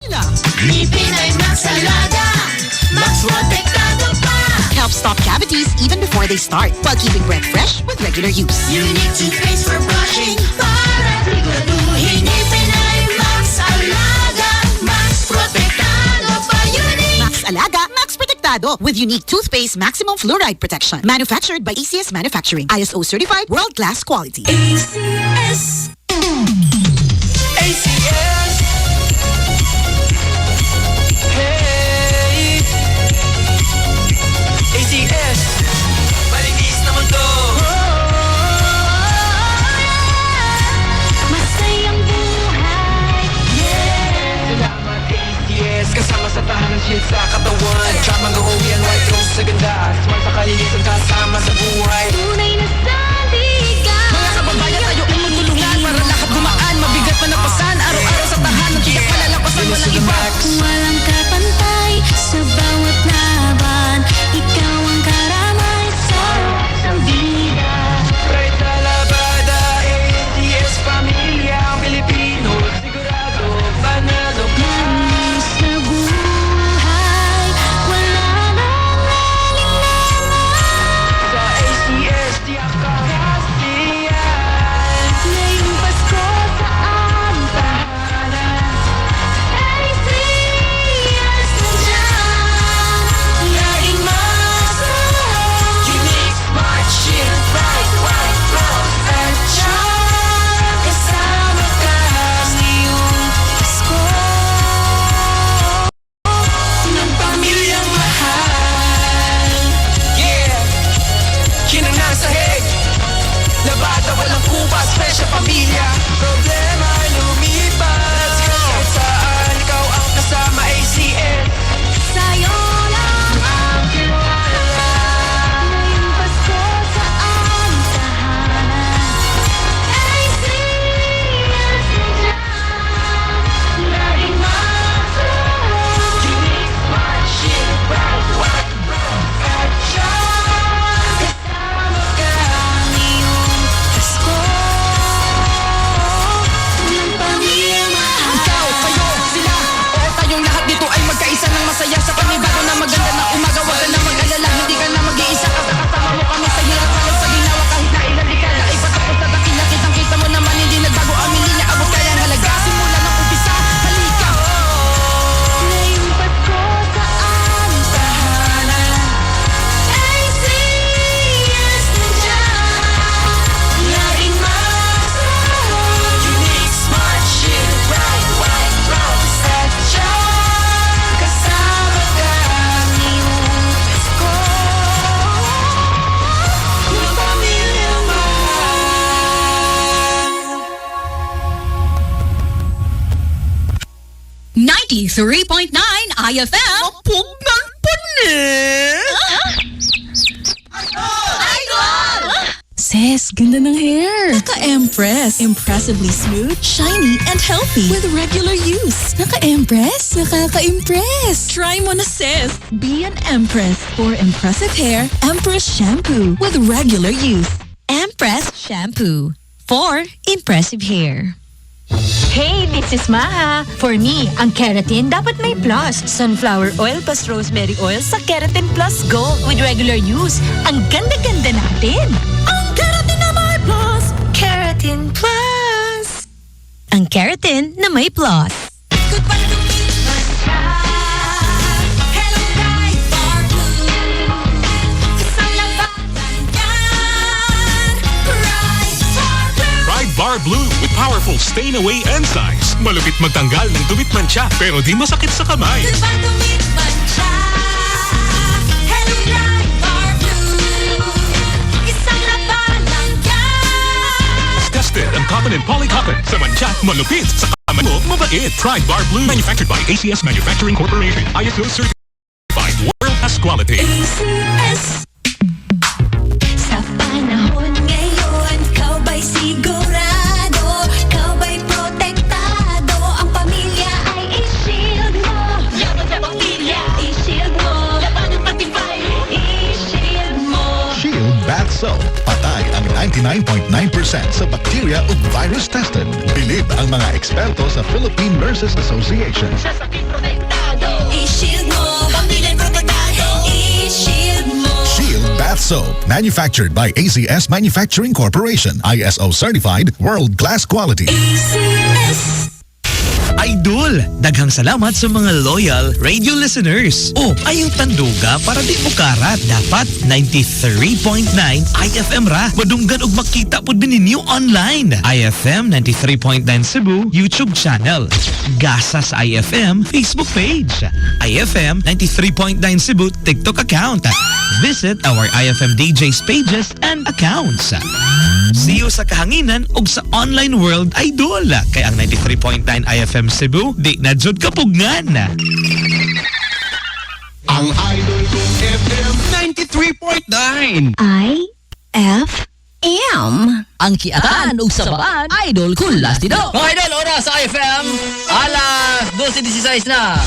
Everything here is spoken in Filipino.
Pinay Max Alaga, Max Protektado pa. Helps stop cavities even before they start while keeping breath fresh with regular use. Unique toothpaste for brushing para siguraduhin. Pinay Max Alaga, Max Protektado pa. Unique Max Alaga, Max Protektado with unique toothpaste maximum fluoride protection. Manufactured by ACS Manufacturing. ISO certified world-class quality. ACS. ACS. Hey. ACS. Malinis naman to. Masayang buhay. Salamat ACS. Kasama sa tahanan, shit sa katawan. Tramang gawin, white rose sa ganda. Smart sa kalinisan, kasama sa buhay. Tunay na sandigan. Mga kababayan, tayo ay magtulungan para lahat gumaan. Mabigat man ang pasan, araw-araw sa tahanan. Tiyak malalampasan, walang iba. Walang kapantay sa bawat laban. Ikaw ang karamay sa isang vida. Right sa labada, ACS pamilya. Ang Pilipino, sigurado, panalo ka. Sa buhay, wala nang alinlangan. Sa ACS, tiyak ka kasiyan. Ngayong Pasko saan tahanan? ACS nandiyan. Laging masarap. Unique, smart, shield, bright, white, rose, at charm. Kasama ka ngayong Pasko. Ng pamilyang mahal. Yeah! Yun ang nasa head. Labada, walang kupas, fresh sa pamilya. Problema lumipas. Kahit saan, ikaw ang kasama ACS. Sa'yo lang Ang tiwala. ngayong Pasko saan tahanan? ACS nandiyan. Laging masarap. Unique, smart, shield, bright, white, rose, at charm. Kasama ka ngayong Pasko. Ng pamilyang mahal. Ikaw, kayo, sila, o tayong lahat dito ay magkaisa ng masaya sa panibago na maganda na umaga. Huwag ka na mag-alala, hindi ka na mag-iisa. Kasama mo kami sa hirap, halos sa ginawa kahit na ilang dekada. Ay patapos sa dakila, kitang-kita mo naman hindi nagbago ang linya. Abot kaya ang halaga, simula ng umpisa, halika. Ngayong Pasko saan tahanan? ACS nandiyan. Laging masarap. Unique, smart, shield, bright, white, rose, at charm. Kasama ka ngayong Pasko. Ng pamilyang mahal. 93.9 IFM. Pugnan pa Sis, ganda ng hair. Naka-Empress. Impressively smooth, shiny, and healthy. With regular use. Naka-Empress? Nakaka-impress. Try mo na, sis. Be an Empress for impressive hair. Empress Shampoo with regular use. Empress Shampoo for impressive hair. Hey, this is Maha. For me, ang keratin dapat may plus. Sunflower oil plus rosemary oil sa Keratin Plus Go with regular use. Ang ganda-ganda natin. Ang keratin na may plus. Keratin Plus. Ang keratin na may plus. Goodbye to me, Hello, guys, Barblue. Isang labanan yan. Right, Barblue. Pride Bar Blue with powerful stain-away enzymes. Malupit magtanggal ng dumit mancha pero di masakit sa kamay. Goodbye to me, Hello, right, Barblue. Isang labanan yan. Tested ang cotton and polycotton. Sa mancha, malupit. Sa kamay mo, mabait. Pride Bar Blue. Manufactured by ACS Manufacturing Corporation. ISO certified world-class quality. ACS. Sa panahon ngayon, ikaw ba'y sigurado? Ikaw ba'y protektado? Ang pamilya ay i-shield mo. Yaman sa pamilya, i-shield mo. Laban ng patibay, i-shield mo. Shield Bath Soap. Patay ang 99.9% sa bacteria ug virus tested. Bilib ang mga eksperto sa Philippine Nurses Association. I-shield mo, pamilya protektado. I-shield mo. Shield Bath Soap, manufactured by ACS Manufacturing Corporation, ISO certified, world-class quality. ACS. Idol, daghang salamat sa mga loyal radio listeners. Oh, ayaw tanduga para di mo karat. Dapat 93.9 IFM ra. Madunggan og makita po din ninyo online. IFM 93.9 Cebu YouTube channel. Gasa sa IFM Facebook page. IFM 93.9 Cebu TikTok account. Visit our IFM DJs pages and accounts. See you sa kahanginan ug sa online world, Idol. Kay ang 93.9 IFM Cebu, di na jud kapugngan. Ang Idol kong FM 93.9. IFM. Ang kiatan ug sabaan, idol ko last dito. Mga idol, oras sa IFM. Alas 12:16 na.